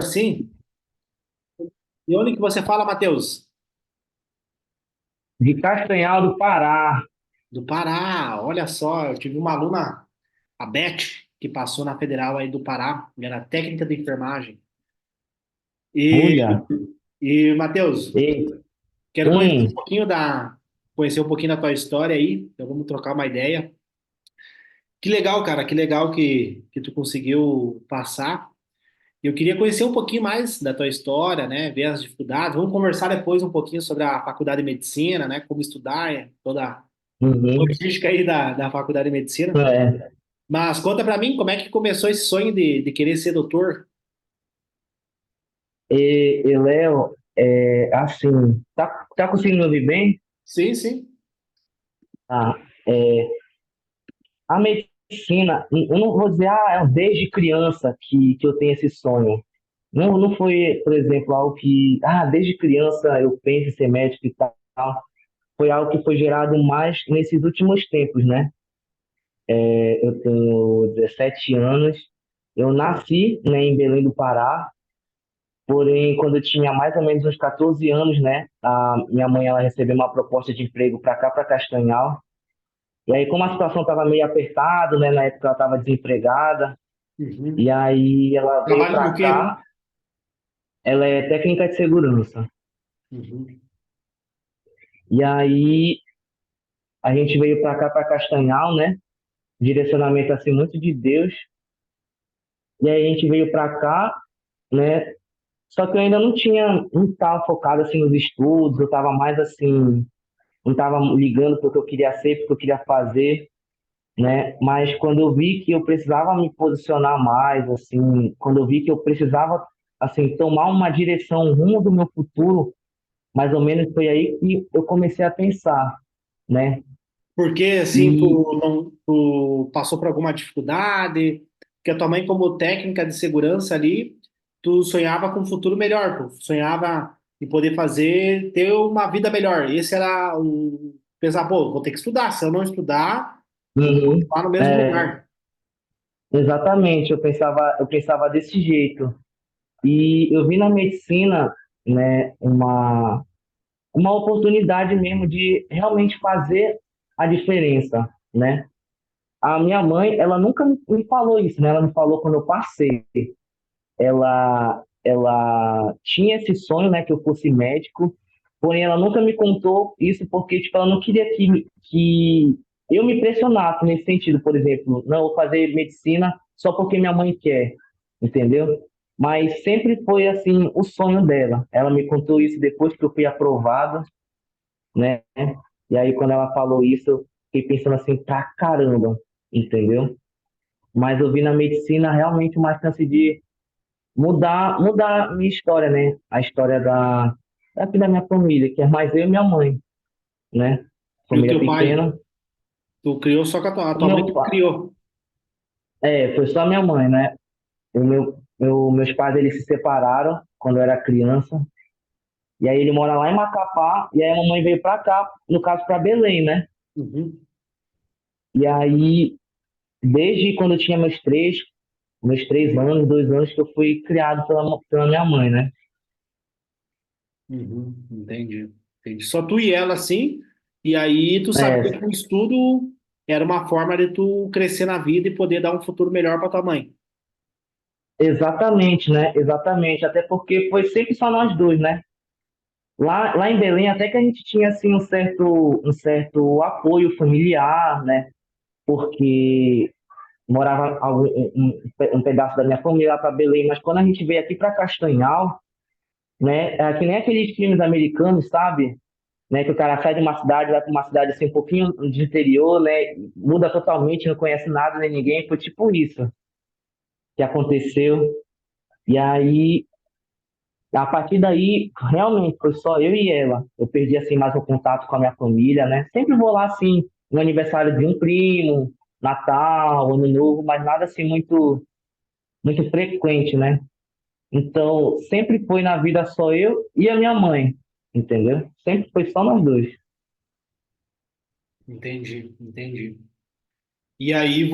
Sim. E onde que você fala, Matheus? De Castanhal do Pará. Do Pará. Olha só, eu tive uma aluna, a Beth, que passou na Federal aí do Pará, era técnica de enfermagem. E, Olha, Matheus, e, quero hum, conhecer um pouquinho da tua história aí, então vamos trocar uma ideia. Que legal, cara, que legal que tu conseguiu passar. Eu queria conhecer um pouquinho mais da tua história, né? Ver as dificuldades. Vamos conversar depois um pouquinho sobre a faculdade de medicina, né? Como estudar, toda a uhum, logística aí da faculdade de medicina. é. Mas conta pra mim como é que começou esse sonho de querer ser doutor? Léo, assim, tá conseguindo me ouvir bem? Sim, sim. Ah, é, a medicina, eu não vou dizer, é desde criança que eu tenho esse sonho. Não foi, por exemplo, algo que, desde criança eu penso em ser médico e tal. Foi algo que foi gerado mais nesses últimos tempos, né? Eu tenho 17 anos. Eu nasci, né, em Belém do Pará, porém, quando eu tinha mais ou menos uns 14 anos, né, a minha mãe ela recebeu uma proposta de emprego para cá, para Castanhal. E aí, como a situação estava meio apertada, né, na época ela estava desempregada, e Uhum. aí ela veio Trabalha com para o quê? cá. Ela é técnica de segurança. Uhum. E aí a gente veio para cá, para Castanhal, né, direcionamento assim muito de Deus. E aí a gente veio para cá, né. Só que eu ainda não estava focado assim nos estudos, eu estava mais assim, não estava ligando para o que eu queria ser, para o que eu queria fazer, né? Mas quando eu vi que eu precisava me posicionar mais, assim, quando eu vi que eu precisava, assim, tomar uma direção, um rumo do meu futuro, mais ou menos foi aí que eu comecei a pensar, né? Porque assim, E, tu passou por alguma dificuldade? Porque a tua mãe, como técnica de segurança ali, tu sonhava com um futuro melhor, tu sonhava em poder ter uma vida melhor. Esse era o pensar, pô, vou ter que estudar. Se eu não estudar, eu vou uhum, continuar no mesmo lugar. exatamente, eu pensava desse jeito. E eu vi na medicina, né, uma oportunidade mesmo de realmente fazer a diferença, né? A minha mãe, ela nunca me falou isso, né? Ela me falou quando eu passei. Ela tinha esse sonho, né, que eu fosse médico, porém ela nunca me contou isso porque, tipo, ela não queria que eu me pressionasse nesse sentido, por exemplo, não, eu vou fazer medicina só porque minha mãe quer, entendeu? Mas sempre foi, assim, o sonho dela. Ela me contou isso depois que eu fui aprovado, né? E aí, quando ela falou isso, eu fiquei pensando assim, pra caramba, entendeu? Mas eu vi na medicina realmente uma chance de mudar a minha história, né? A história aqui da minha família, que é mais eu e minha mãe, né? E o Família teu pai, pequena. tu criou só com a O tua mãe meu que pai, criou. foi só minha mãe, né? Meus pais, eles se separaram quando eu era criança. E aí ele mora lá em Macapá, e aí a mamãe veio pra cá, no caso pra Belém, né? Uhum. E aí, desde quando eu tinha meus 3 anos, 2 anos, que eu fui criado pela minha mãe, né? Uhum. Entendi. Entendi. Só tu e ela, assim, e aí tu sabia que É, o estudo era uma forma de tu crescer na vida e poder dar um futuro melhor para tua mãe. exatamente, né? Exatamente. Até porque foi sempre só nós dois, né? Lá em Belém, até que a gente tinha assim um certo apoio familiar, né? Porque morava um pedaço da minha família lá para Belém, mas quando a gente veio aqui para Castanhal, né? É que nem aqueles filmes americanos, sabe? Né? Que o cara sai de uma cidade, vai para uma cidade assim um pouquinho de interior, né? Muda totalmente, não conhece nada nem ninguém. Foi tipo isso que aconteceu. E aí a partir daí, realmente, foi só eu e ela. Eu perdi, assim, mais o contato com a minha família, né? Sempre vou lá, assim, no aniversário de um primo, Natal, Ano Novo, mas nada, assim, muito, muito frequente, né? Então, sempre foi na vida só eu e a minha mãe, entendeu? Sempre foi só nós dois. Entendi, entendi. E aí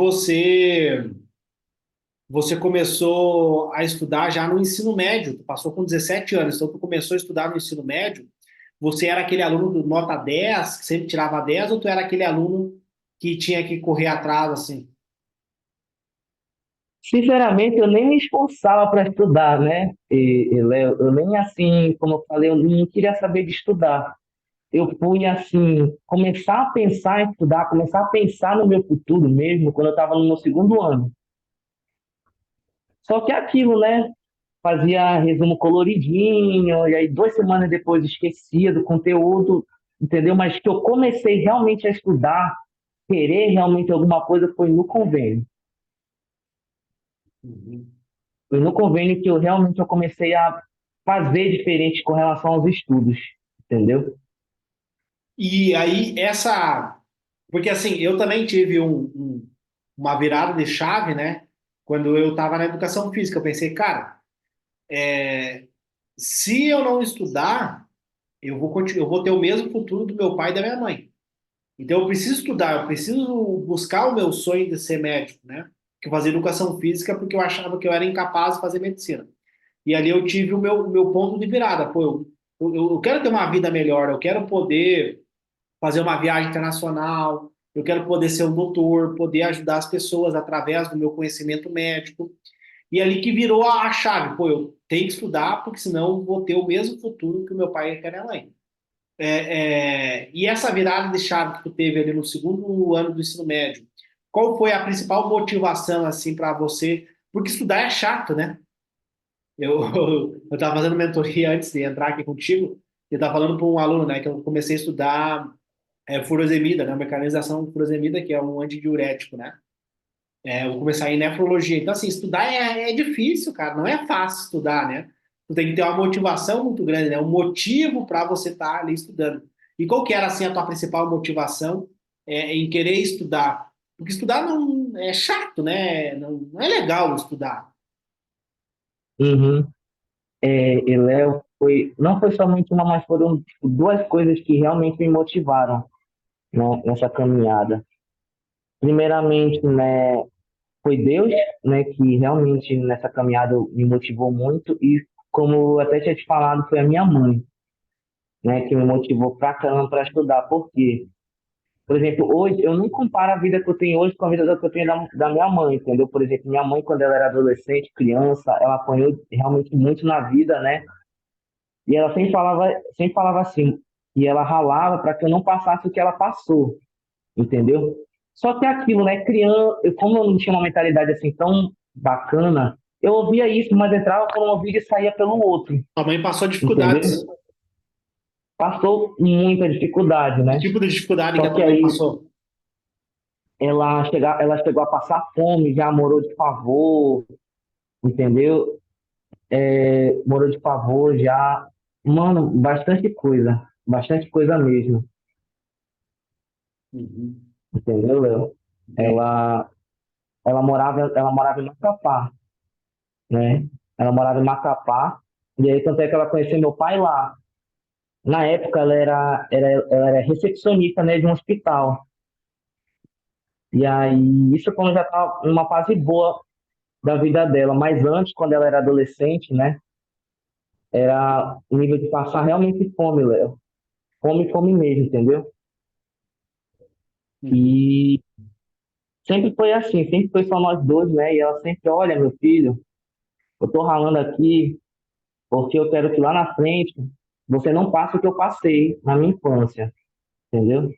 você começou a estudar já no ensino médio, tu passou com 17 anos, então tu começou a estudar no ensino médio, você era aquele aluno do nota 10 que sempre tirava 10, ou tu era aquele aluno que tinha que correr atrás, assim? Sinceramente, eu nem me esforçava para estudar, né? Léo, eu nem assim, como eu falei, eu não queria saber de estudar. Eu fui assim, começar a pensar em estudar, começar a pensar no meu futuro mesmo, quando eu estava no meu segundo ano. Só que é aquilo, né? Fazia resumo coloridinho, e aí 2 semanas depois esquecia do conteúdo, entendeu? Mas que eu comecei realmente a estudar, querer realmente alguma coisa foi no convênio. Uhum. Foi no convênio que eu comecei a fazer diferente com relação aos estudos, entendeu? E aí, essa. Porque assim, eu também tive uma virada de chave, né? Quando eu estava na educação física, eu pensei, cara, se eu não estudar, eu vou ter o mesmo futuro do meu pai e da minha mãe. Então eu preciso estudar, eu preciso buscar o meu sonho de ser médico, né? Que eu fazia educação física porque eu achava que eu era incapaz de fazer medicina. E ali eu tive o meu ponto de virada. Pô, eu quero ter uma vida melhor, eu quero poder fazer uma viagem internacional, eu quero poder ser um doutor, poder ajudar as pessoas através do meu conhecimento médico. E ali que virou a chave. Pô, eu tenho que estudar porque senão eu vou ter o mesmo futuro que o meu pai e a minha mãe. E essa virada de chave que tu teve ali no segundo ano do ensino médio, qual foi a principal motivação assim para você? Porque estudar é chato, né? Eu eu estava fazendo mentoria antes de entrar aqui contigo. Eu estava falando para um aluno, né, que eu comecei a estudar furosemida, né, mecanização furosemida, que é um antidiurético, né? Eu vou começar em nefrologia. Então, assim, estudar é difícil, cara. Não é fácil estudar, né? Tu tem que ter uma motivação muito grande, né? Um motivo para você estar ali estudando. E qual que era, assim, a tua principal motivação em querer estudar? Porque estudar não é chato, né? Não é legal estudar. Uhum. E Léo, não foi somente uma, mas foram tipo, duas coisas que realmente me motivaram, né, nessa caminhada. Primeiramente, né, foi Deus, né, que realmente nessa caminhada me motivou muito e como eu até tinha te falado, foi a minha mãe, né, que me motivou pra caramba para estudar. Por quê? Por exemplo, hoje eu não comparo a vida que eu tenho hoje com a vida que eu tenho da minha mãe, entendeu? Por exemplo, minha mãe quando ela era adolescente, criança, ela apanhou realmente muito na vida, né? E ela sempre falava assim, e ela ralava para que eu não passasse o que ela passou, entendeu? Só que é aquilo, né? Criança, como eu não tinha uma mentalidade assim tão bacana, eu ouvia isso, mas entrava por um ouvido e saía pelo outro, Tua mãe passou dificuldades. entendeu? Passou muita dificuldade, Que né? tipo de dificuldade que Só a que tua mãe aí passou? ela chegou a passar fome, já morou de favor, entendeu? Morou de favor já. Mano, bastante coisa mesmo, Uhum. entendeu, Léo? Entendi. Ela, ela morava em Macapá, né? Ela morava em Macapá, e aí tanto é que ela conheceu meu pai lá. Na época ela era recepcionista, né, de um hospital. E aí, isso quando já estava numa fase boa da vida dela, mas antes, quando ela era adolescente, né, era o nível de passar realmente fome, Léo. Fome, fome mesmo, entendeu? Uhum. E sempre foi assim, sempre foi só nós dois, né? E ela sempre, olha, meu filho, eu tô ralando aqui porque eu quero que lá na frente você não passe o que eu passei na minha infância, entendeu?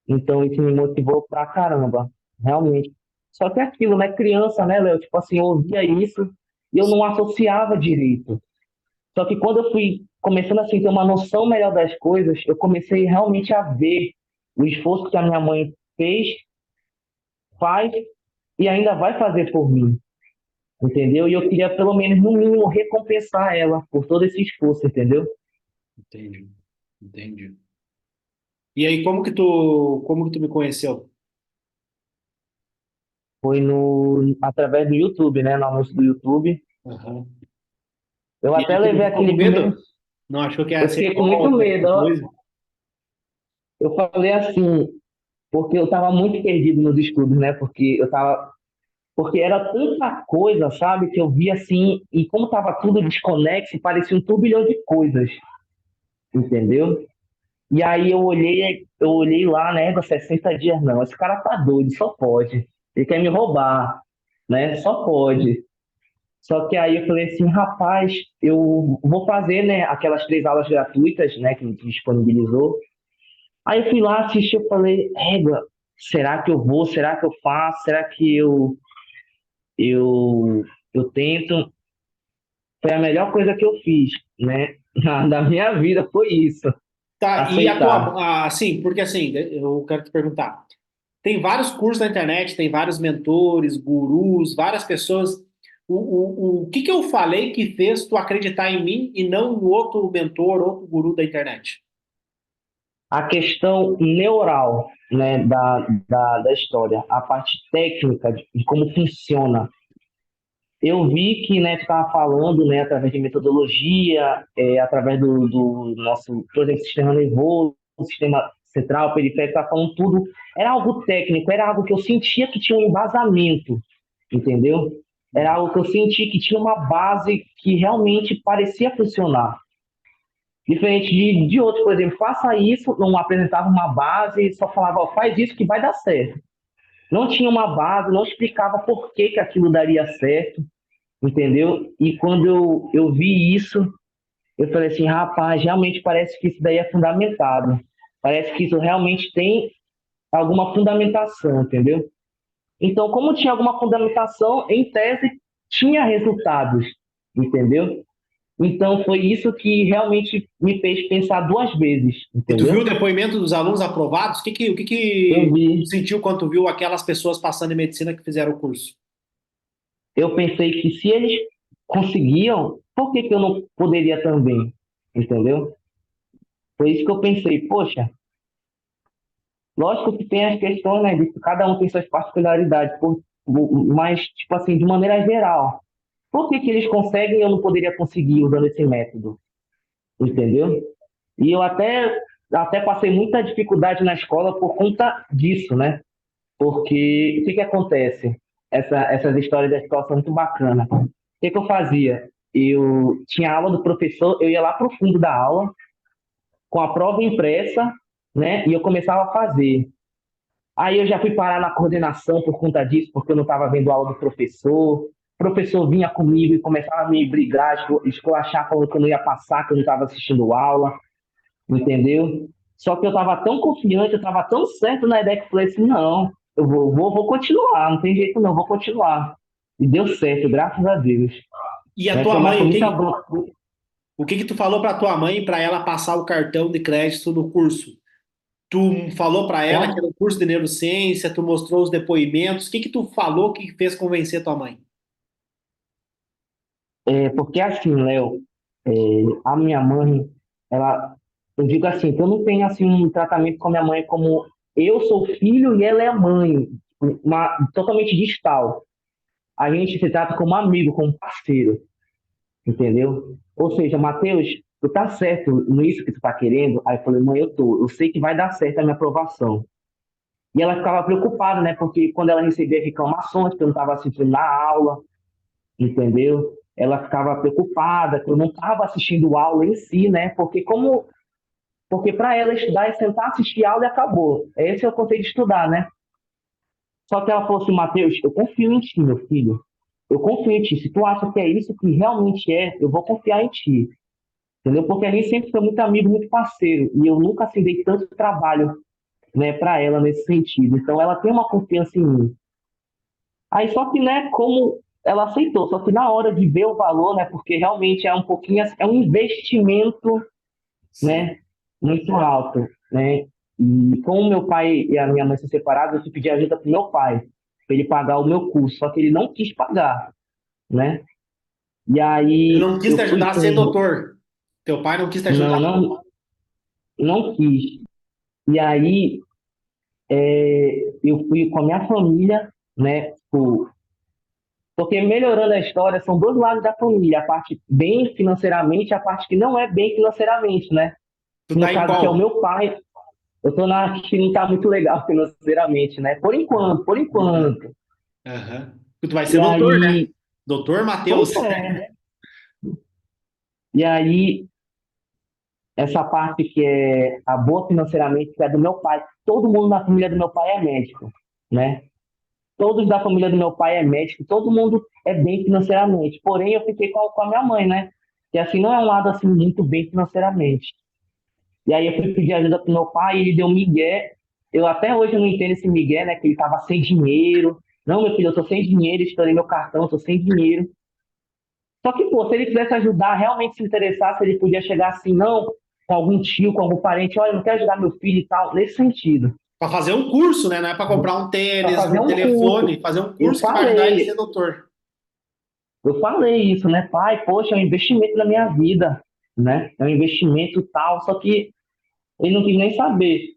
Então isso me motivou pra caramba, realmente. Só que é aquilo, né? Criança, né, Léo? Tipo assim, eu ouvia isso e eu não associava direito. Só que quando eu fui começando assim, ter uma noção melhor das coisas, eu comecei realmente a ver o esforço que a minha mãe fez, faz e ainda vai fazer por mim, entendeu? E eu queria, pelo menos, no mínimo, recompensar ela por todo esse esforço, entendeu? Entendi. Entendi. E aí, como que tu me conheceu? Foi através do YouTube, né? No anúncio do YouTube. Aham. Eu E até aí, tu não levei ficou com aquele primeiro. medo? Não achou que ia Eu ser fiquei com muito golpe, medo, alguma ó. coisa? Eu falei assim, porque eu estava muito perdido nos estudos, né? Porque eu estava porque era tanta coisa, sabe, que eu via assim, e como tava tudo desconexo, parecia um turbilhão de coisas, entendeu? E aí eu olhei lá, né, com 60 dias, não, esse cara tá doido, só pode. Ele quer me roubar, né? Só pode. Só que aí eu falei assim, rapaz, eu vou fazer, né, aquelas 3 aulas gratuitas, né, que disponibilizou. Aí eu fui lá, assisti, eu falei, égua, será que eu vou? Será que eu faço? Será que eu, eu tento? Foi a melhor coisa que eu fiz, né, da minha vida, foi isso, Tá, e a aceitar. tua, assim, porque assim, eu quero te perguntar. Tem vários cursos na internet, tem vários mentores, gurus, várias pessoas. O que que eu falei que fez tu acreditar em mim e não no outro mentor, outro guru da internet? A questão neural, né, da história, a parte técnica de como funciona. Eu vi que, né, tu estava falando, né, através de metodologia, através do nosso, por exemplo, sistema nervoso, sistema central, periférico, tá falando tudo. Era algo técnico, era algo que eu sentia que tinha um embasamento, entendeu? Era algo que eu senti que tinha uma base que realmente parecia funcionar. Diferente de outros, por exemplo, faça isso, não apresentava uma base, só falava, ó, faz isso que vai dar certo. Não tinha uma base, não explicava por que, que aquilo daria certo, entendeu? E quando eu vi isso, eu falei assim, rapaz, realmente parece que isso daí é fundamentado. Parece que isso realmente tem alguma fundamentação, entendeu? Então, como tinha alguma fundamentação, em tese, tinha resultados, entendeu? Então, foi isso que realmente me fez pensar 2 vezes, E tu viu o entendeu? depoimento dos alunos aprovados? O que Eu que tu vi, sentiu quando tu viu aquelas pessoas passando em medicina que fizeram o curso? eu pensei que se eles conseguiam, por que que eu não poderia também? Entendeu? Foi isso que eu pensei, poxa, lógico que tem as questões, né, de que cada um tem suas particularidades, mas, tipo assim, de maneira geral, por que que eles conseguem e eu não poderia conseguir usando esse método? Entendeu? E eu até passei muita dificuldade na escola por conta disso, né? Porque o que que acontece? Essas histórias da escola são muito bacanas. O que que eu fazia? Eu tinha aula do professor, eu ia lá para o fundo da aula, com a prova impressa, né? E eu começava a fazer. Aí eu já fui parar na coordenação por conta disso, porque eu não estava vendo a aula do professor. O professor vinha comigo e começava a me brigar, esculachar, falando que eu não ia passar, que eu não estava assistindo aula, entendeu? Só que eu estava tão confiante, eu estava tão certo na ideia que eu falei assim, não, eu vou continuar, não tem jeito não, vou continuar. E deu certo, graças a Deus. E a Né? tua Mas mãe, foi muita bom. o que que tu falou para tua mãe para ela passar o cartão de crédito no curso? Tu falou para ela que era um curso de neurociência, tu mostrou os depoimentos. O que que tu falou que fez convencer tua mãe? Porque assim, Léo, é, a minha mãe, ela, eu digo assim, que eu não tenho assim um tratamento com a minha mãe como eu sou filho e ela é a mãe, totalmente distal. A gente se trata como amigo, como parceiro, entendeu? Ou seja, Matheus, tu tá certo nisso que tu tá querendo? Aí eu falei, mãe, eu sei que vai dar certo a minha aprovação. E ela ficava preocupada, né? Porque quando ela recebia reclamações que eu não estava assistindo na aula, entendeu? Ela ficava preocupada que eu não estava assistindo aula em si, né? Porque para ela estudar é sentar, assistir aula e acabou. Esse é o conceito de estudar, né? Só que ela falou assim, Matheus, eu confio em ti, meu filho. Eu confio em ti. Se tu acha que é isso que realmente é, eu vou confiar em ti. Entendeu? Porque a gente sempre foi muito amigo, muito parceiro. E eu nunca assim, dei tanto trabalho, né, para ela nesse sentido. Então ela tem uma confiança em mim. Aí só que, né, como ela aceitou, só que na hora de ver o valor, né, porque realmente é um pouquinho, é um investimento, Sim. né, muito alto, né? E como meu pai e a minha mãe se separaram, eu fui pedir ajuda pro meu pai, para ele pagar o meu curso, só que ele não quis pagar, né? E Ele aí não quis te eu fui ajudar a ser com, doutor. Teu pai não quis te ajudar. não, não quis. E aí eu fui com a minha família, né, porque melhorando a história, são 2 lados da família, a parte bem financeiramente e a parte que não é bem financeiramente, né? Tu No tá em caso, que é o qual? meu pai, eu tô na que não tá muito legal financeiramente, né? Por enquanto, por enquanto. Aham. Tu vai ser E doutor, né? aí, Doutor pois Matheus. é, e aí, essa parte que é a boa financeiramente, que é do meu pai, todo mundo na família do meu pai é médico, né? Todos da família do meu pai é médico, todo mundo é bem financeiramente. Porém, eu fiquei com a minha mãe, né? Que assim, não é um lado assim muito bem financeiramente. E aí eu fui pedir ajuda pro meu pai, e ele deu um migué. Eu até hoje não entendo esse migué, né? Que ele tava sem dinheiro. Não, meu filho, eu tô sem dinheiro, estourei meu cartão, tô sem dinheiro. Só que, pô, se ele quisesse ajudar, realmente se interessasse, ele podia chegar assim, não, com algum tio, com algum parente, olha, eu não quero ajudar meu filho e tal, nesse sentido. Para fazer um curso, né? Não é para comprar um Para tênis, fazer um um curso. telefone, fazer um Eu curso que vai ajudar ele a ser falei, doutor. eu falei isso, né, pai? Poxa, é um investimento na minha vida, né? É um investimento tal, só que ele não quis nem saber.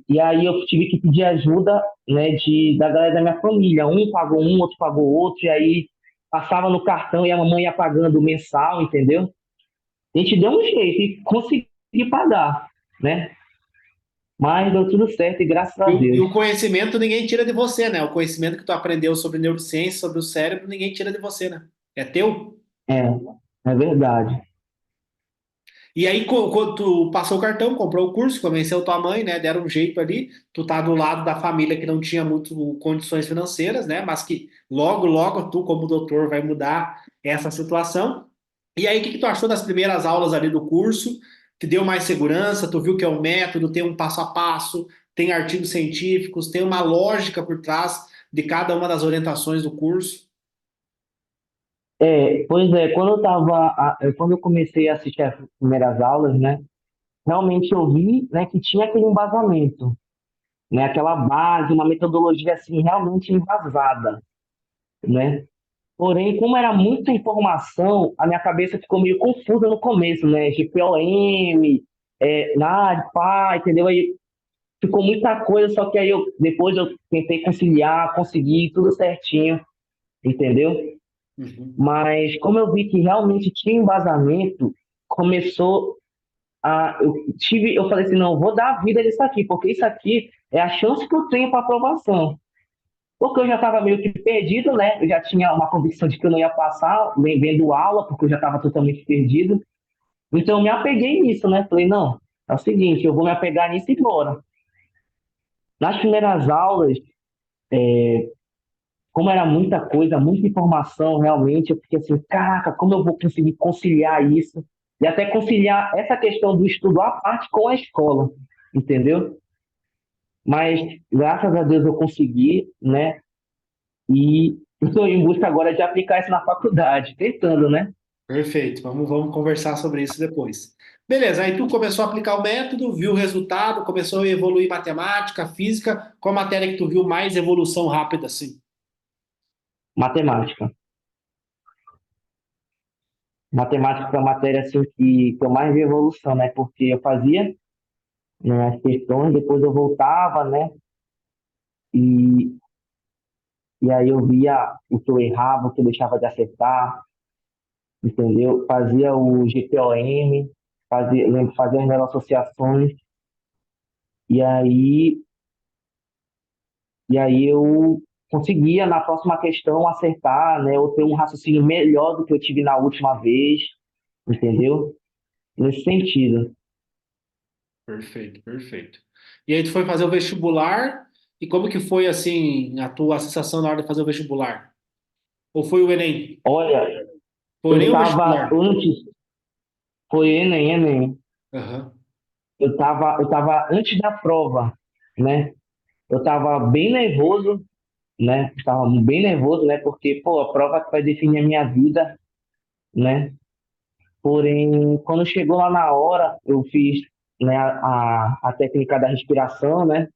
E aí eu tive que pedir ajuda, né, da galera da minha família. Um pagou um, outro pagou outro, e aí passava no cartão e a mamãe ia pagando mensal, entendeu? A gente deu um jeito e consegui pagar, né? Mas deu tudo certo e graças a E Deus. o conhecimento ninguém tira de você, né? O conhecimento que tu aprendeu sobre neurociência, sobre o cérebro, ninguém tira de você, né? É teu. É, é verdade. E aí, quando tu passou o cartão, comprou o curso, convenceu tua mãe, né? Deram um jeito ali. Tu tá do lado da família que não tinha muito condições financeiras, né? Mas que logo, logo tu, como doutor, vai mudar essa situação. E aí, o que que tu achou das primeiras aulas ali do curso? Te deu mais segurança? Tu viu que é um método, tem um passo a passo, tem artigos científicos, tem uma lógica por trás de cada uma das orientações do curso. Pois é, quando eu comecei a assistir as primeiras aulas, né, realmente eu vi, né, que tinha aquele embasamento, né, aquela base, uma metodologia assim realmente embasada, né? Porém, como era muita informação, a minha cabeça ficou meio confusa no começo, né? GPOM, NAD, entendeu? Aí ficou muita coisa, só que aí depois eu tentei conciliar, consegui tudo certinho, entendeu? Uhum. Mas como eu vi que realmente tinha embasamento, começou eu falei assim, não, vou dar a vida nisso aqui, porque isso aqui é a chance que eu tenho para aprovação. Porque eu já estava meio que perdido, né? Eu já tinha uma convicção de que eu não ia passar, vendo aula, porque eu já estava totalmente perdido. Então eu me apeguei nisso, né? Falei, não, é o seguinte, eu vou me apegar nisso e bora. Nas primeiras aulas, como era muita coisa, muita informação, realmente, eu fiquei assim, caraca, como eu vou conseguir conciliar isso? E até conciliar essa questão do estudo à parte com a escola, entendeu? Mas, graças a Deus, eu consegui, né? E estou em busca agora de aplicar isso na faculdade, tentando, né? Perfeito, vamos conversar sobre isso depois. Beleza, aí tu começou a aplicar o método, viu o resultado, começou a evoluir matemática, física. Qual matéria que tu viu mais evolução rápida assim? Matemática. Matemática é uma matéria assim, que eu mais vi evolução, né? Porque eu fazia, né, as questões, depois eu voltava, né? E, e aí eu via o que eu errava, o que eu deixava de acertar, entendeu? Fazia o GPOM, lembro, fazia as associações, e aí, e aí eu conseguia, na próxima questão, acertar, né? Ou ter um raciocínio melhor do que eu tive na última vez, entendeu? Nesse sentido. Perfeito, perfeito. E aí tu foi fazer o vestibular, e como que foi assim a tua sensação na hora de fazer o vestibular? Ou foi o Enem? Olha, Foi o eu Enem ou o estava vestibular? antes, foi Enem. Aham. Eu tava antes da prova, né? Eu tava bem nervoso, né? Tava bem nervoso, né? Porque, pô, a prova que vai definir a minha vida, né? Porém, quando chegou lá na hora, eu fiz, né, a técnica da respiração, né?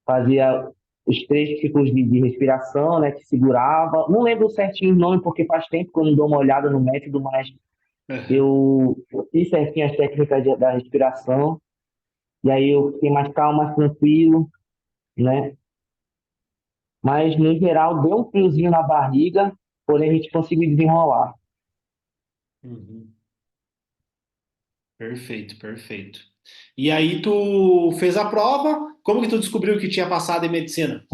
Fazia os 3 ciclos de respiração, né? Que segurava. Não lembro certinho o nome, porque faz tempo que eu não dou uma olhada no método, mas Aham. eu fiz certinho as técnicas da respiração. E aí eu fiquei mais calmo, mais tranquilo, né? Mas no geral deu um friozinho na barriga, porém a gente conseguiu desenrolar. Uhum. Perfeito, perfeito. E aí tu fez a prova, como que tu descobriu que tinha passado em medicina?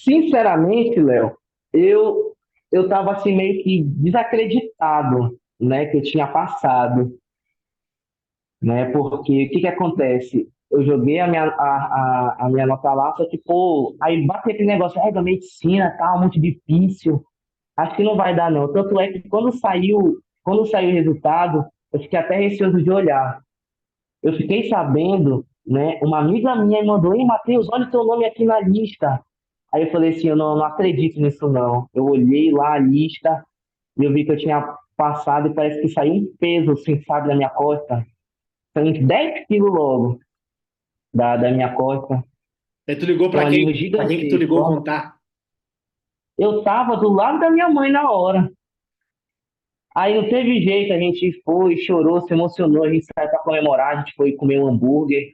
Sinceramente, Léo, eu eu tava assim meio que desacreditado, né, que eu tinha passado, né? Porque o que que acontece? Eu joguei a minha nota lá, só que, pô, aí bateu aquele negócio, da medicina, tá muito difícil, acho que não vai dar não. Tanto é que quando saiu o resultado, eu fiquei até receoso de olhar. Eu fiquei sabendo, né? Uma amiga minha me mandou, ei, Matheus, olha o teu nome aqui na lista. Aí eu falei assim, eu não acredito nisso não. Eu olhei lá a lista e eu vi que eu tinha passado e parece que saiu um peso, assim, sabe, na minha costa. Saiu uns 10 quilos logo da minha costa. Aí tu ligou Foi um pra alívio quem? Pra quem que tu gigantesco, ligou ó. contar? Eu tava do lado da minha mãe na hora. Aí não teve jeito, a gente foi, chorou, se emocionou, a gente saiu pra comemorar, a gente foi comer um hambúrguer,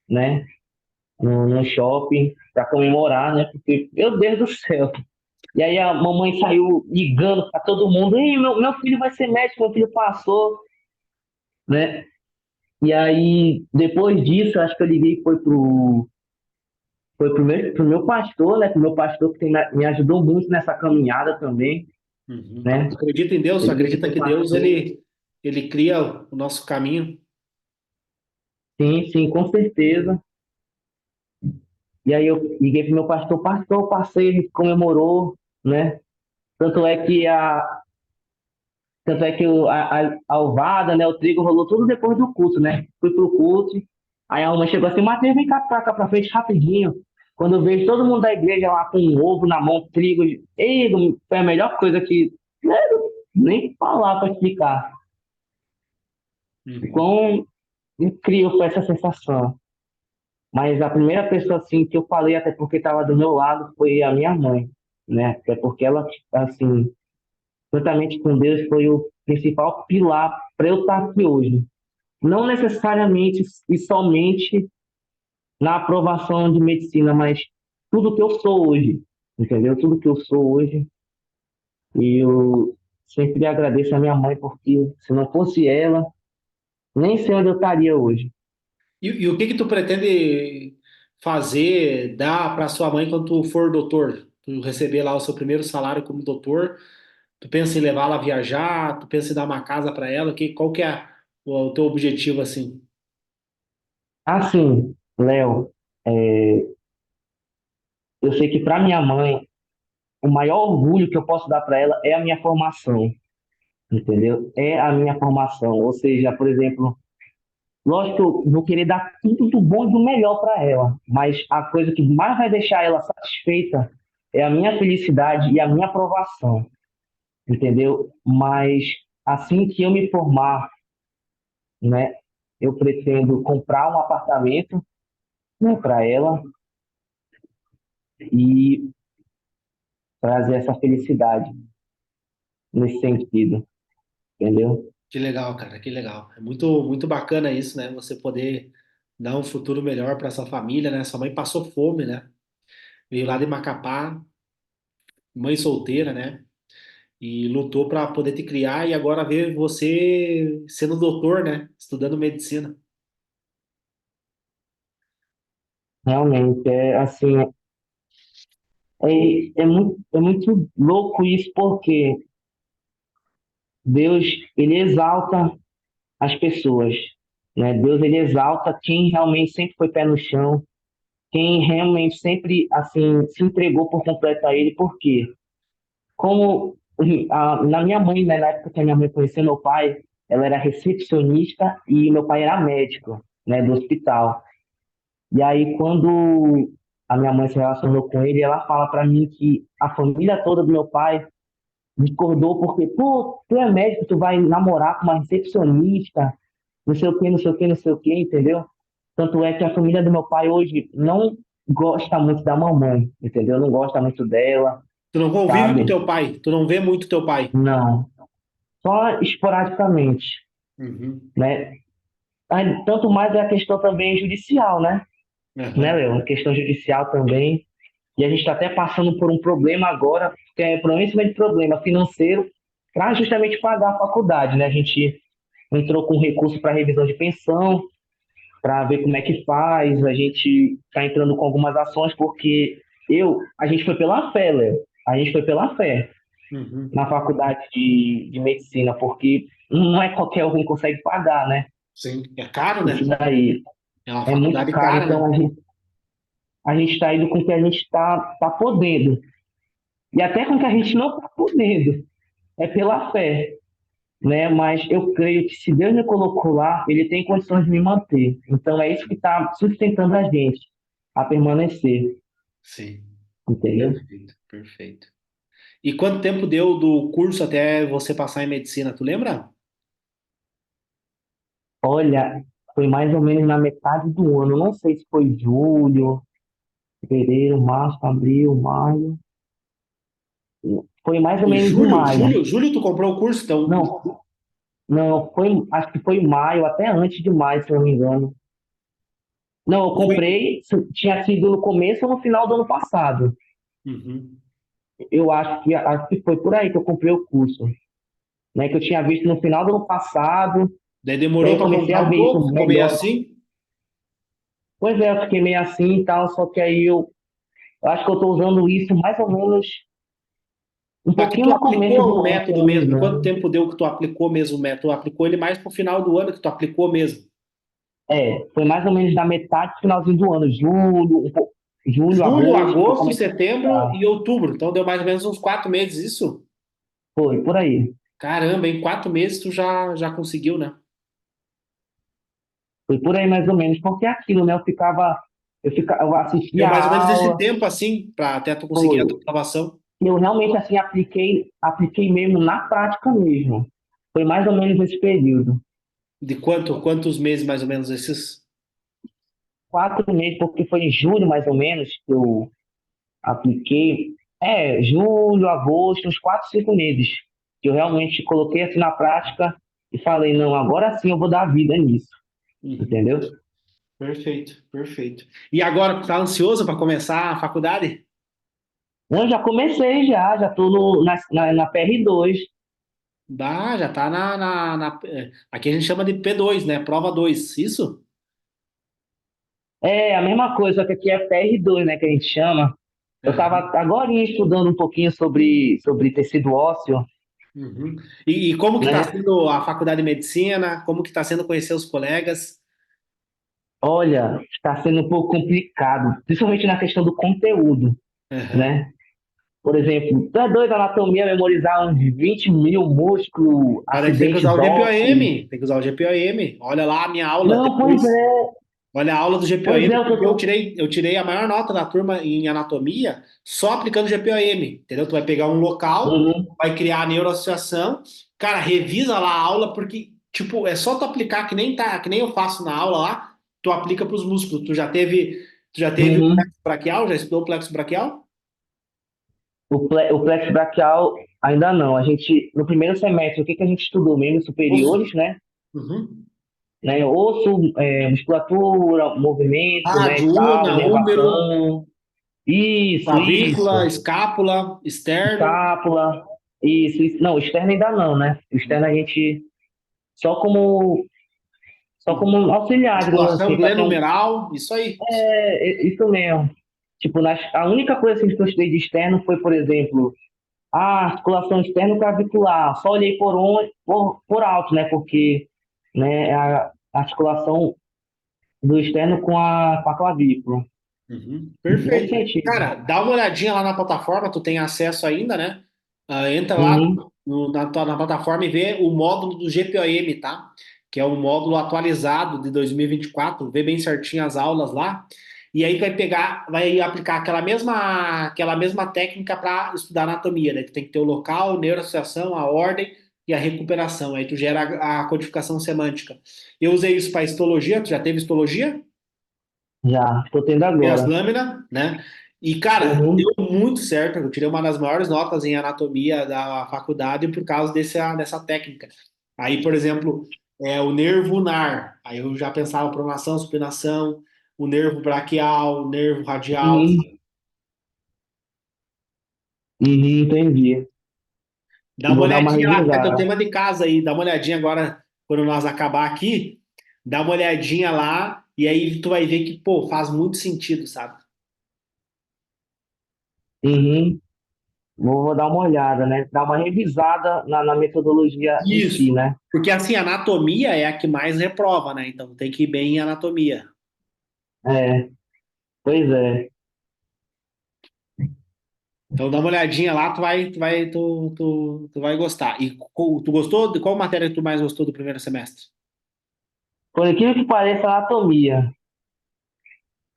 né? No shopping para comemorar, né? Porque, meu Deus do céu. E aí a mamãe saiu ligando para todo mundo: ei, meu filho vai ser médico, meu filho passou, né? E aí, depois disso, acho que eu liguei foi pro meu pastor, né? Pro meu pastor que me ajudou muito nessa caminhada também, Uhum. né? Tu acredita em Deus? Tu Eu liguei pro acredita meu que Deus, pastor. ele cria o nosso caminho? Sim, sim, com certeza. E aí eu liguei pro meu pastor, pastor, passei, a gente comemorou, né? Tanto é que a ovada, né, o trigo rolou tudo depois do culto, né? Fui pro culto, aí a mãe chegou assim, Mateus, vem cá pra frente rapidinho. Quando eu vejo todo mundo da igreja lá com um ovo na mão, trigo, ei, foi a melhor coisa que, né, nem falar pra explicar. Uhum. Quão incrível foi essa sensação. Mas a primeira pessoa, assim, que eu falei, até porque estava do meu lado, foi a minha mãe, né? Até porque ela, assim, juntamente com Deus, foi o principal pilar para eu estar aqui hoje. Não necessariamente e somente na aprovação de medicina, mas tudo que eu sou hoje, entendeu? Tudo que eu sou hoje. E eu sempre agradeço a minha mãe, porque se não fosse ela, nem sei onde eu estaria hoje. E o que que tu pretende fazer, dar para sua mãe quando tu for doutor? Tu receber lá o seu primeiro salário como doutor, tu pensa em levá-la a viajar, tu pensa em dar uma casa para ela, qual que é o teu objetivo assim? Assim, Léo, eu sei que para minha mãe, o maior orgulho que eu posso dar para ela é a minha formação, entendeu? É a minha formação. Ou seja, por exemplo, lógico que eu vou querer dar tudo do bom e do melhor para ela, mas a coisa que mais vai deixar ela satisfeita é a minha felicidade e a minha aprovação, entendeu? Mas assim que eu me formar, né, eu pretendo comprar um apartamento, né, para ela e trazer essa felicidade nesse sentido, entendeu? Que legal, cara, que legal. É muito bacana isso, né? Você poder dar um futuro melhor para sua família, né? Sua mãe passou fome, né? Veio lá de Macapá, mãe solteira, né? E lutou para poder te criar e agora ver você sendo doutor, né? Estudando medicina. Realmente, é assim, é muito louco isso, porque Deus, ele exalta as pessoas, né? Deus, ele exalta quem realmente sempre foi pé no chão, quem realmente sempre, assim, se entregou por completo a ele, por quê? Como na minha mãe, né, na época que a minha mãe conheceu meu pai, ela era recepcionista e meu pai era médico, né, do hospital. E aí, quando a minha mãe se relacionou com ele, ela fala para mim que a família toda do meu pai discordou porque, pô, tu é médico, tu vai namorar com uma recepcionista, não sei o que, não sei o que, não sei o que, entendeu? Tanto é que a família do meu pai hoje não gosta muito da mamãe, entendeu? Não gosta muito dela, Tu não convive com sabe? teu pai, tu não vê muito teu pai. Não, só esporadicamente, Uhum. né? Aí, tanto mais é a questão também judicial, né, Aham. Leon? Questão judicial também. E a gente está até passando por um problema agora, que é problema em cima de problema financeiro, para justamente pagar a faculdade, né? A gente entrou com recurso para revisão de pensão, para ver como é que faz, a gente está entrando com algumas ações, porque A gente foi pela fé, Léo. A gente foi pela fé Uhum. na faculdade de medicina, porque não é qualquer um que consegue pagar, né? Sim, é caro, Isso né? daí É uma é muito faculdade caro, cara, então né? a gente está indo com o que a gente está podendo. E até com o que a gente não está podendo. É pela fé, né? Mas eu creio que se Deus me colocou lá, Ele tem condições de me manter. Então é isso que está sustentando a gente a permanecer, Sim, entendeu? perfeito, perfeito. E quanto tempo deu do curso até você passar em medicina, tu lembra? Olha, foi mais ou menos na metade do ano. Não sei se foi julho, fevereiro, março, abril, maio. Foi mais ou Em menos em julho? maio. Julho tu comprou o curso, então. Não, não, acho que foi em maio, até antes de maio, se eu não me engano. Não, eu Foi. comprei, tinha sido no começo ou no final do ano passado. Uhum. Eu acho que foi por aí que eu comprei o curso, né? Que eu tinha visto no final do ano passado, Daí e aí demorou eu para comecei a comprar um ver isso pouco, ficou meio melhor. assim. Pois é, eu fiquei meio assim e tal, só que aí eu acho que eu estou usando isso mais ou menos um Mas que pouquinho tu no começo aplicou o do ano, se eu método não me mesmo? Quanto engano. tempo deu que tu aplicou mesmo o método? Tu aplicou ele mais pro final do ano que tu aplicou mesmo. Foi mais ou menos da metade, finalzinho do ano, julho, Julho, agosto, que eu agosto, comecei a setembro estudar. e outubro. Então deu mais ou menos uns 4 meses, isso? Foi, por aí. Caramba, em 4 meses tu já conseguiu, né? Foi por aí mais ou menos, porque é aquilo, né? Eu Deu assistia mais ou a menos esse aula, tempo assim para até tu conseguir a foi. tua aprovação. Eu realmente assim apliquei mesmo na prática mesmo. Foi mais ou menos esse período. De quantos meses mais ou menos esses? 4 meses, porque foi em julho mais ou menos que eu apliquei. Julho, agosto, uns 4, 5 meses. Que eu realmente coloquei assim na prática e falei, não, agora sim eu vou dar vida nisso, Uhum. entendeu? Perfeito, perfeito. E agora, tu tá ansioso para começar a faculdade? Eu já comecei já estou na PR2. Já tá aqui a gente chama de P2, né? Prova 2, isso? É a mesma coisa, só que aqui é PR2, né, que a gente chama. Eu estava Aham. agora estudando um pouquinho sobre tecido ósseo, Uhum. E como que está né? sendo a faculdade de medicina? Como que está sendo conhecer os colegas? Olha, está sendo um pouco complicado, principalmente na questão do conteúdo, Aham. né? Por exemplo, tu é doido anatomia, memorizar uns 20 mil músculos, Mas daí tem que usar acidentes o ósseos. GPOM, tem que usar o GPOM. Olha lá a minha aula Não, pois depois. é, Olha a aula do pois GPOM, é, porque eu tirei a maior nota da turma em anatomia só aplicando GPOM, entendeu? Tu vai pegar um local, Uhum, vai criar a neuroassociação, cara, revisa lá a aula, porque, tipo, é só tu aplicar que nem eu faço na aula lá, tu aplica para os músculos. Tu já teve o uhum. plexo braquial? Já estudou o plexo braquial? O plexo braquial ainda não. No primeiro semestre, o que que a gente estudou? Membros Osso. superiores, Uhum. né? Osso, musculatura, movimento, Ah, né, e tal, júnior, úmero, inervação. Isso. clavícula, escápula, externo, Escápula. Isso. Não, externo ainda não, né? O externo a gente só como, só uhum. como auxiliar, digamos Articulação assim, para ter um. glenomeral, isso aí. Isso mesmo. Tipo, a única coisa assim, que eu estudei de externo foi, por exemplo, a articulação externo-clavicular. Só olhei por alto, né? Porque né, a articulação do externo com a clavícula. Nesse Perfeito. sentido. Cara, dá uma olhadinha lá na plataforma, tu tem acesso ainda, né? Entra lá Uhum. na plataforma e vê o módulo do GPOM, tá? Que é um módulo atualizado de 2024, vê bem certinho as aulas lá. E aí vai aplicar aquela mesma técnica para estudar anatomia, né? Tu tem que ter o local, neuroassociação, a ordem e a recuperação. Aí tu gera a codificação semântica. Eu usei isso para histologia, tu já teve histologia? Já, estou tendo Tem as agora. lâminas, né? E, cara, Uhum. deu muito certo. Eu tirei uma das maiores notas em anatomia da faculdade por causa dessa técnica. Aí, por exemplo, o nervo ulnar. Aí eu já pensava pronação, supinação, o nervo braquial, o nervo radial. Uhum. Entendi. Dá uma Vou dar uma olhadinha lá, fica teu revisada. tema de casa aí. Dá uma olhadinha agora, quando nós acabar aqui. Dá uma olhadinha lá e aí tu vai ver que, pô, faz muito sentido, sabe? Uhum. Vou dar uma olhada, né? Dar uma revisada na metodologia em si, Isso. né? Porque assim, a anatomia é a que mais reprova, né? Então tem que ir bem em anatomia. É, pois é. Então dá uma olhadinha lá, tu vai gostar. E tu gostou? De qual matéria tu mais gostou do primeiro semestre? Por incrível que pareça, anatomia.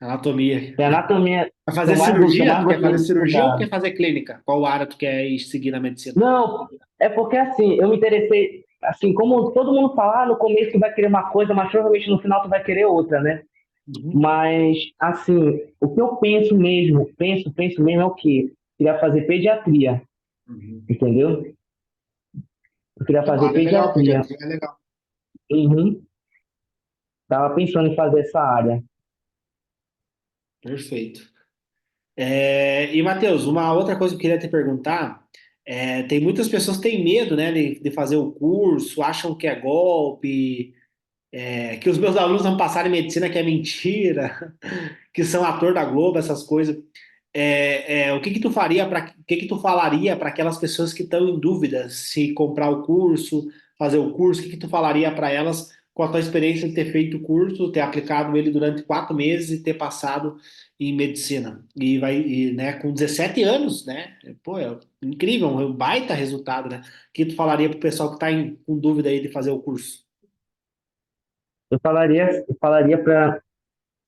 Anatomia. É a anatomia Vai que fazer que eu cirurgia? mais Tu quer gostei fazer de cirurgia ou estudar. quer fazer clínica? Qual área tu quer ir seguir na medicina? Não, é porque assim, eu me interessei, assim, como todo mundo fala, no começo tu vai querer uma coisa, mas provavelmente no final tu vai querer outra, né? Uhum. Mas, assim, o que eu penso mesmo é o quê? Queria fazer pediatria, Uhum. entendeu? Eu queria É uma fazer área legal, pediatria. pediatria é legal. Uhum. Tava pensando em fazer essa área. Perfeito. E, Matheus, uma outra coisa que eu queria te perguntar, tem muitas pessoas que têm medo, né, de fazer o curso, acham que é golpe, que os meus alunos não passaram em medicina, que é mentira, que são ator da Globo, essas coisas. O que que tu faria o que que tu falaria para aquelas pessoas que estão em dúvida se comprar o curso, fazer o curso, o que que tu falaria para elas com a tua experiência de ter feito o curso, ter aplicado ele durante 4 meses e ter passado em medicina? Né, com 17 anos, né? Pô, é incrível, um baita resultado, né? O que tu falaria pro pessoal que está com dúvida aí de fazer o curso? Eu falaria para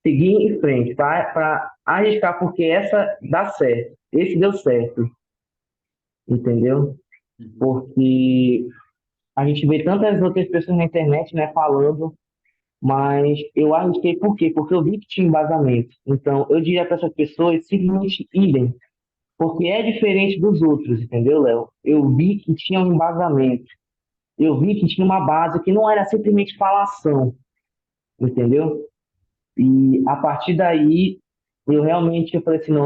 seguir em frente, para arriscar, porque essa dá certo. Esse deu certo, entendeu? Uhum. Porque a gente vê tantas outras pessoas na internet, né, falando, mas eu arrisquei por quê? Porque eu vi que tinha embasamento. Então, eu diria para essas pessoas simplesmente irem, porque é diferente dos outros, entendeu, Léo? Eu vi que tinha um embasamento. Eu vi que tinha uma base que não era simplesmente falação, entendeu? E a partir daí, eu falei assim, não,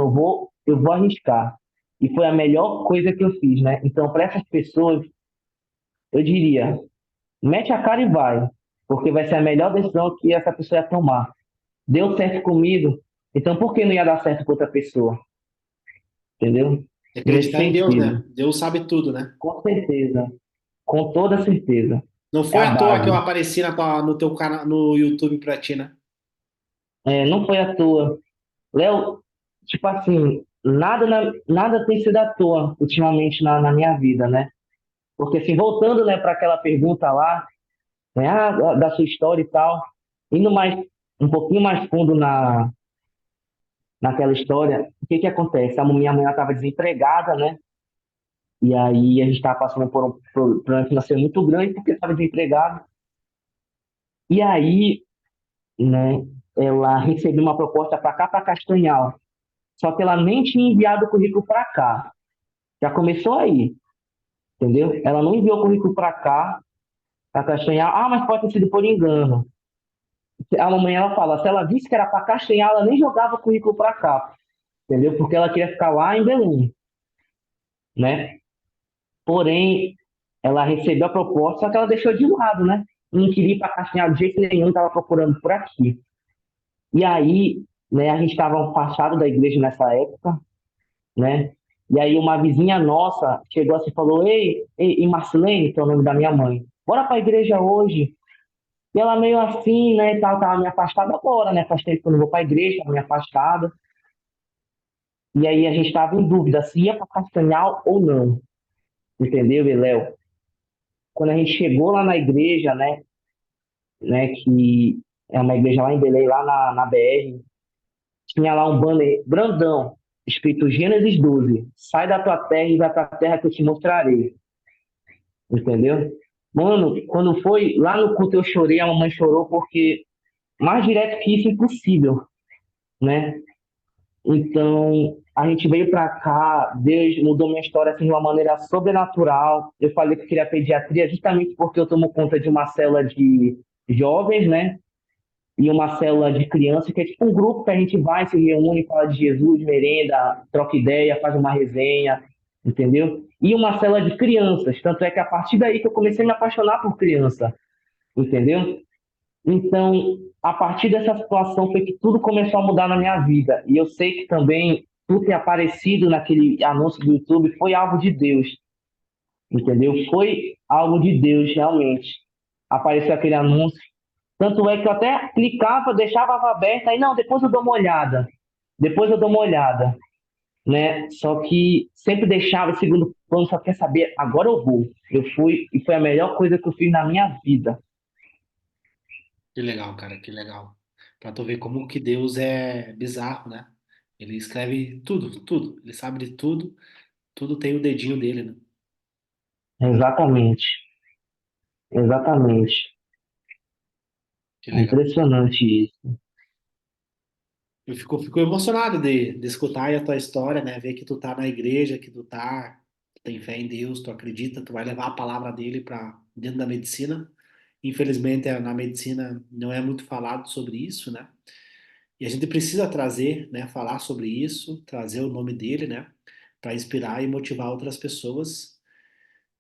eu vou arriscar. E foi a melhor coisa que eu fiz, né? Então, para essas pessoas, eu diria, mete a cara e vai, porque vai ser a melhor decisão que essa pessoa ia tomar. Deu certo comigo, então por que não ia dar certo com outra pessoa? Entendeu? Nesse Acreditar em Deus, sentido. né? Deus sabe tudo, né? Com certeza, com toda certeza. Não É foi a à toa que eu base. apareci no teu canal, no YouTube pra ti, né? É, não foi à toa. Léo, tipo assim, nada tem sido à toa ultimamente na minha vida, né? Porque assim, voltando, né, para aquela pergunta lá, né, da sua história e tal, indo mais um pouquinho mais fundo naquela história, o que que acontece? A minha mãe estava desempregada, né? E aí a gente estava passando por um problema financeiro muito grande porque estava desempregado. E aí, né, ela recebeu uma proposta para cá, para Castanhal. Só que ela nem tinha enviado o currículo para cá. Já começou aí, entendeu? Ela não enviou o currículo para cá, para Castanhal. Ah, mas pode ter sido por engano. A mamãe ela fala, se ela visse que era para Castanhal, ela nem jogava o currículo para cá, entendeu? Porque ela queria ficar lá em Belém, né? Porém, ela recebeu a proposta, só que ela deixou de lado, né? Não queria ir para Castanhal de jeito nenhum, estava procurando por aqui. E aí, né, a gente estava afastado da igreja nessa época, né? E aí uma vizinha nossa chegou assim e falou, ei, Marcelene, que é o nome da minha mãe, bora para a igreja hoje. E ela meio assim, né, e tal, tava me afastada agora, né? Faz tempo que eu não vou para a igreja, tava me afastada. E aí a gente estava em dúvida se ia para Castanhal ou não, entendeu, Léo? Quando a gente chegou lá na igreja, né, que é uma igreja lá em Belém, lá na BR, tinha lá um banner grandão, escrito Gênesis 12, sai da tua terra e vai para a terra que eu te mostrarei, entendeu? Mano, quando foi lá no culto eu chorei, a mamãe chorou, porque mais direto que isso, impossível, né? Então, a gente veio para cá, Deus mudou minha história assim, de uma maneira sobrenatural. Eu falei que eu queria pediatria justamente porque eu tomo conta de uma célula de jovens, né? E uma célula de crianças, que é tipo um grupo que a gente vai, se reúne, fala de Jesus, merenda, troca ideia, faz uma resenha, entendeu? E uma célula de crianças. Tanto é que a partir daí que eu comecei a me apaixonar por criança, entendeu? Então, a partir dessa situação foi que tudo começou a mudar na minha vida. E eu sei que também tu ter aparecido naquele anúncio do YouTube foi algo de Deus, entendeu? Foi algo de Deus, realmente. Apareceu aquele anúncio. Tanto é que eu até clicava, deixava aberto, aí não, depois eu dou uma olhada. Depois eu dou uma olhada, né? Só que sempre deixava em segundo plano, só quer saber, agora eu vou. Eu fui e foi a melhor coisa que eu fiz na minha vida. Que legal, cara, que legal. Pra tu ver como que Deus é bizarro, né? Ele escreve tudo, tudo. Ele sabe de tudo, tudo tem o dedinho dele, né? Exatamente, exatamente. Que É legal. impressionante isso. Fico emocionado de escutar aí a tua história, né? Ver que tu tá na igreja, que tu tem fé em Deus, tu acredita, tu vai levar a palavra dele para dentro da medicina. Infelizmente, na medicina não é muito falado sobre isso, né? E a gente precisa trazer, né? Falar sobre isso, trazer o nome dele, né? Para inspirar e motivar outras pessoas.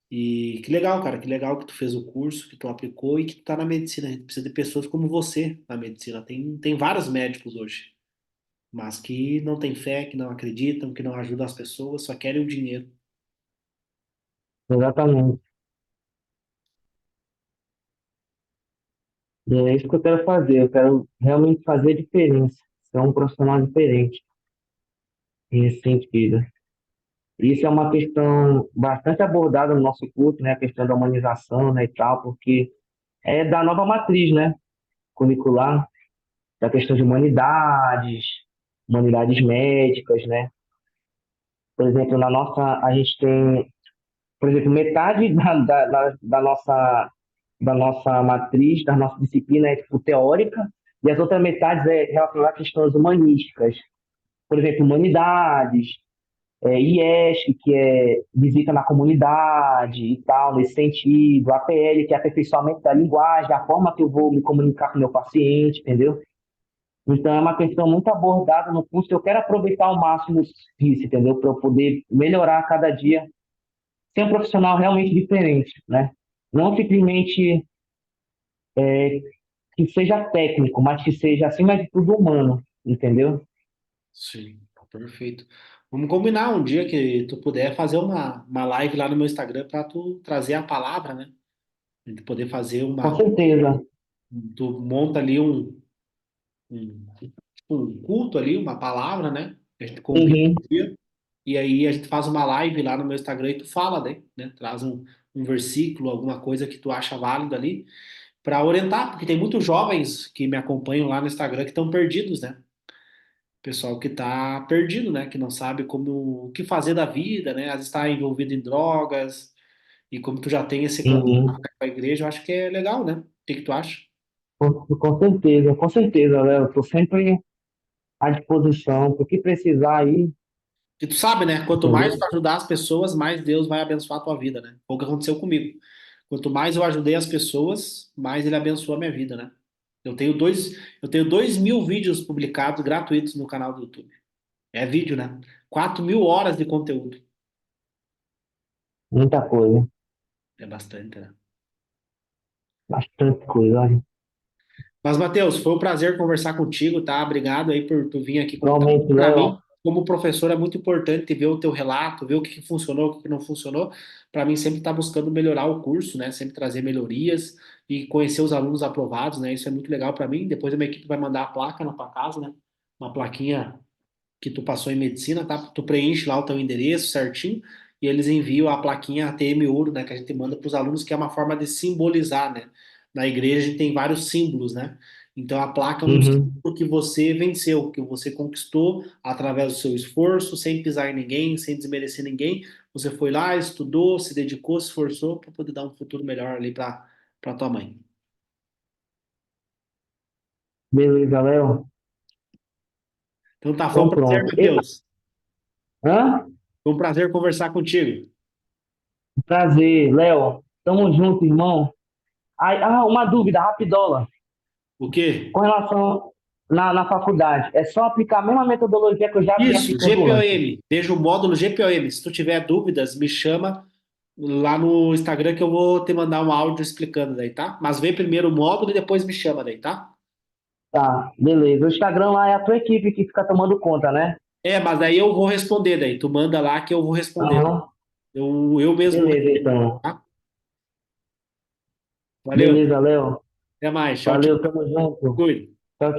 E que legal, cara, que legal que tu fez o curso, que tu aplicou e que tu tá na medicina. A gente precisa de pessoas como você na medicina. Tem vários médicos hoje, mas que não têm fé, que não acreditam, que não ajudam as pessoas, só querem o dinheiro. Exatamente. E é isso que eu quero fazer. Eu quero realmente fazer a diferença. Ser um profissional diferente nesse sentido. Isso é uma questão bastante abordada no nosso curso, né? A questão da humanização, né, e tal, porque é da nova matriz, né? Curricular, da questão de humanidades, humanidades médicas, né? Por exemplo, na nossa, a gente tem, por exemplo, metade da nossa matriz, da nossa disciplina é tipo, teórica, e as outras metades é relacionada a questões humanísticas. Por exemplo, humanidades, IESC, que é visita na comunidade e tal, nesse sentido, APL, que é aperfeiçoamento da linguagem, a forma que eu vou me comunicar com o meu paciente, entendeu? Então, é uma questão muito abordada no curso. Eu quero aproveitar ao máximo disso, entendeu? Para eu poder melhorar a cada dia, ser um profissional realmente diferente, né? Não simplesmente que seja técnico, mas que seja, acima de tudo, humano, entendeu? Sim, perfeito. Vamos combinar um dia que tu puder fazer uma live lá no meu Instagram para tu trazer a palavra, né? A gente poder fazer Com uma. certeza. Tu monta ali um, tipo um culto ali, uma palavra, né? A gente combina Uhum. um dia. E aí a gente faz uma live lá no meu Instagram e tu fala, né? Traz um versículo, alguma coisa que tu acha válido ali, para orientar, porque tem muitos jovens que me acompanham lá no Instagram que estão perdidos, né? Pessoal que está perdido, né? Que não sabe como o que fazer da vida, né? Às vezes está envolvido em drogas, e como tu já tem esse contato Uhum. com a igreja, eu acho que é legal, né? O que que tu acha? Com certeza, Léo. Estou sempre à disposição. Para o que precisar aí, E tu sabe, né? Quanto mais entendeu? tu ajudar as pessoas, mais Deus vai abençoar a tua vida, né? Foi o que aconteceu comigo. Quanto mais eu ajudei as pessoas, mais ele abençoou a minha vida, né? Eu tenho 2.000 vídeos publicados gratuitos no canal do YouTube. É vídeo, né? 4.000 horas de conteúdo. Muita coisa. É bastante, né? Bastante coisa. Olha. Mas, Matheus, foi um prazer conversar contigo, tá? Obrigado aí por tu vir aqui contar. Realmente, Para Léo. mim, como professor, é muito importante ver o teu relato, ver o que que funcionou, o que que não funcionou. Para mim, sempre estar buscando melhorar o curso, né? Sempre trazer melhorias e conhecer os alunos aprovados, né? Isso é muito legal para mim. Depois a minha equipe vai mandar a placa na tua casa, né? Uma plaquinha que tu passou em medicina, tá? Tu preenche lá o teu endereço certinho e eles enviam a plaquinha ATM Ouro, né? Que a gente manda para os alunos, que é uma forma de simbolizar, né? Na igreja a gente tem vários símbolos, né? Então a placa é um Uhum. símbolo que você venceu, que você conquistou através do seu esforço, sem pisar em ninguém, sem desmerecer ninguém. Você foi lá, estudou, se dedicou, se esforçou para poder dar um futuro melhor ali para tua mãe. Beleza, Léo. Então tá, foi um Então prazer, pronto. Matheus. Hã? Foi um prazer conversar contigo. Prazer, Léo. Tamo junto, irmão. Uma dúvida, rapidola. O quê? Com relação na faculdade, é só aplicar a mesma metodologia que eu já vinha Isso, aplicando antes. GPOM. Veja o módulo GPOM. Se tu tiver dúvidas, me chama lá no Instagram que eu vou te mandar um áudio explicando daí, tá? Mas vê primeiro o módulo e depois me chama daí, tá? Tá, beleza. O Instagram lá é a tua equipe que fica tomando conta, né? É, mas daí eu vou responder daí. Tu manda lá que eu vou responder. Aham. Eu mesmo Beleza, respondo, então. tá? Valeu, Beleza, Léo. até mais. Tchau, tchau. Valeu, tamo junto. Cuide.